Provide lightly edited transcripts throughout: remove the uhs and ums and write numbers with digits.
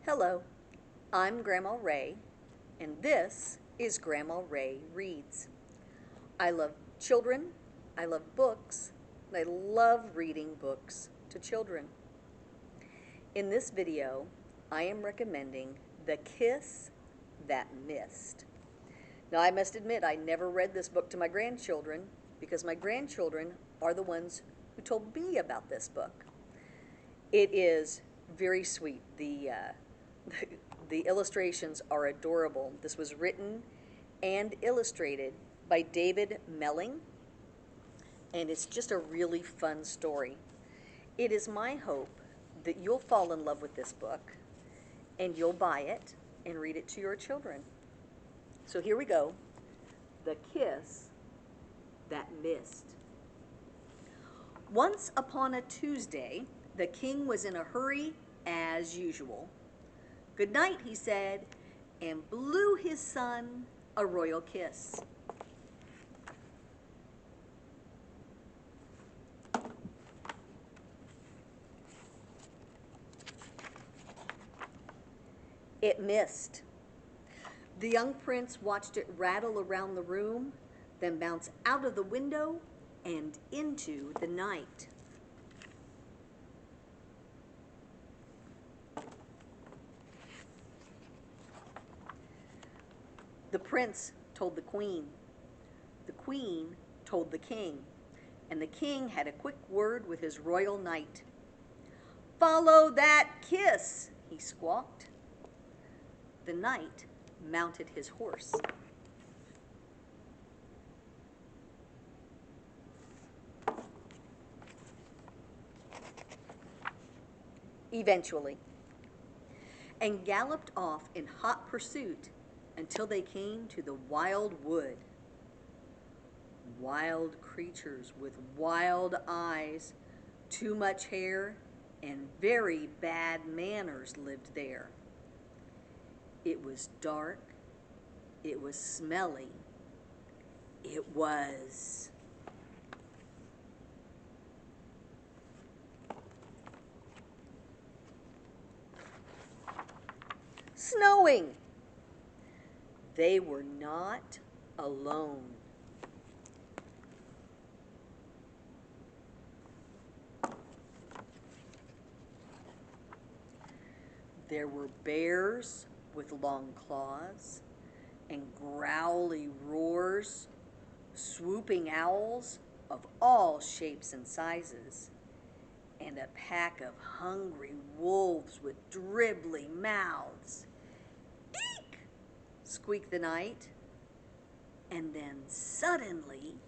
Hello, I'm Grandma Ray, and this is Grandma Ray Reads. I love children, I love books, and I love reading books to children. In this video, I am recommending The Kiss That Missed. Now, I must admit, I never read this book to my grandchildren because my grandchildren are the ones who told me about this book. It is very sweet. The illustrations are adorable. This was written and illustrated by David Melling, and it's just a really fun story. It is my hope that you'll fall in love with this book and you'll buy it and read it to your children. So here we go. The Kiss That Missed. Once upon a Tuesday, the king was in a hurry as usual. "Good night," he said, and blew his son a royal kiss. It missed. The young prince watched it rattle around the room, then bounce out of the window and into the night. The prince told the queen told the king, and the king had a quick word with his royal knight. "Follow that kiss," he squawked. The knight mounted his horse. Eventually, and galloped off in hot pursuit until they came to the wild wood. Wild creatures with wild eyes, too much hair, and very bad manners lived there. It was dark, it was smelly, it was snowing. They were not alone. There were bears with long claws and growly roars, swooping owls of all shapes and sizes, and a pack of hungry wolves with dribbly mouths. "Eek!" squeaked the knight, and then suddenly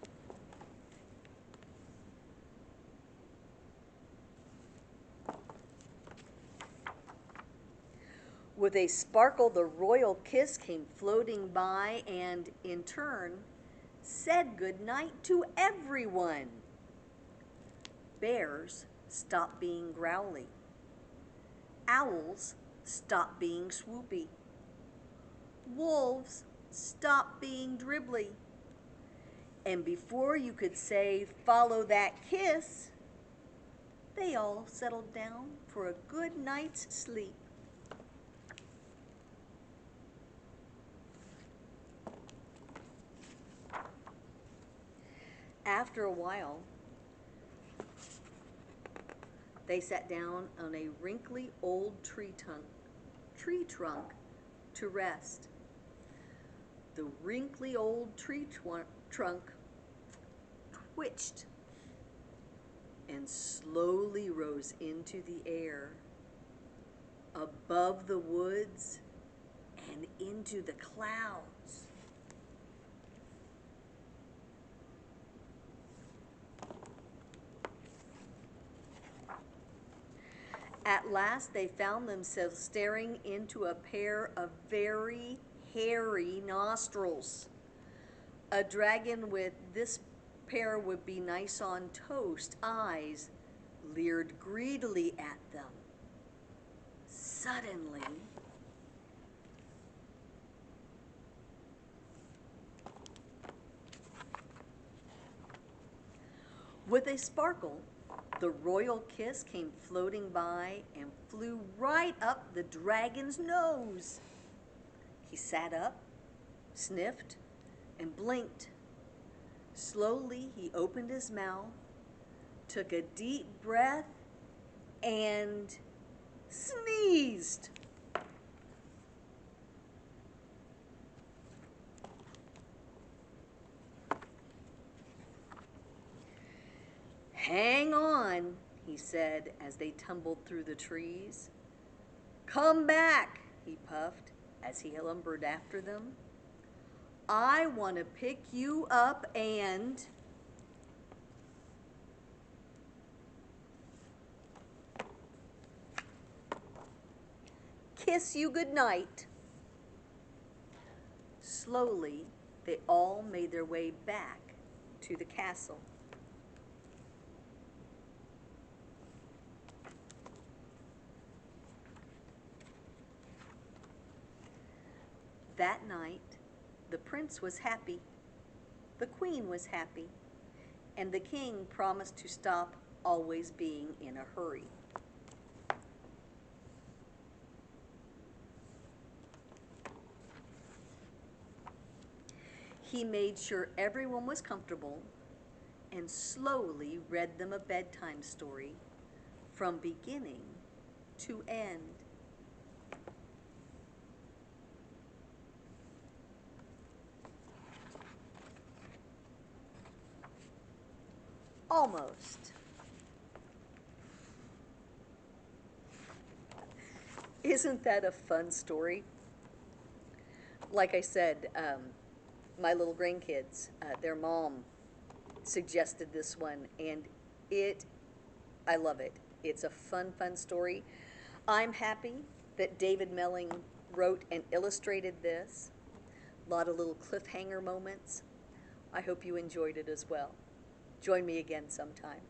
with a sparkle, the royal kiss came floating by and, in turn, said good night to everyone. Bears stopped being growly. Owls stopped being swoopy. Wolves stopped being dribbly. And before you could say, "Follow that kiss," they all settled down for a good night's sleep. After a while, they sat down on a wrinkly old tree trunk to rest. The wrinkly old tree trunk twitched and slowly rose into the air, above the woods and into the clouds. At last, they found themselves staring into a pair of very hairy nostrils. A dragon with this pair would be nice on toast eyes leered greedily at them. Suddenly, with a sparkle, The royal kiss came floating by and flew right up the dragon's nose. He sat up, sniffed, and blinked. Slowly he opened his mouth, took a deep breath, and sneezed. "Hang on," he said as they tumbled through the trees. "Come back," he puffed as he lumbered after them. "I want to pick you up and..." "kiss you goodnight." Slowly, they all made their way back to the castle. That night, the prince was happy, the queen was happy, and the king promised to stop always being in a hurry. He made sure everyone was comfortable and slowly read them a bedtime story from beginning to end. Almost. Isn't that a fun story? Like I said, my little grandkids, their mom suggested this one, and I love it. It's a fun, fun story. I'm happy that David Melling wrote and illustrated this. A lot of little cliffhanger moments. I hope you enjoyed it as well. Join me again sometime.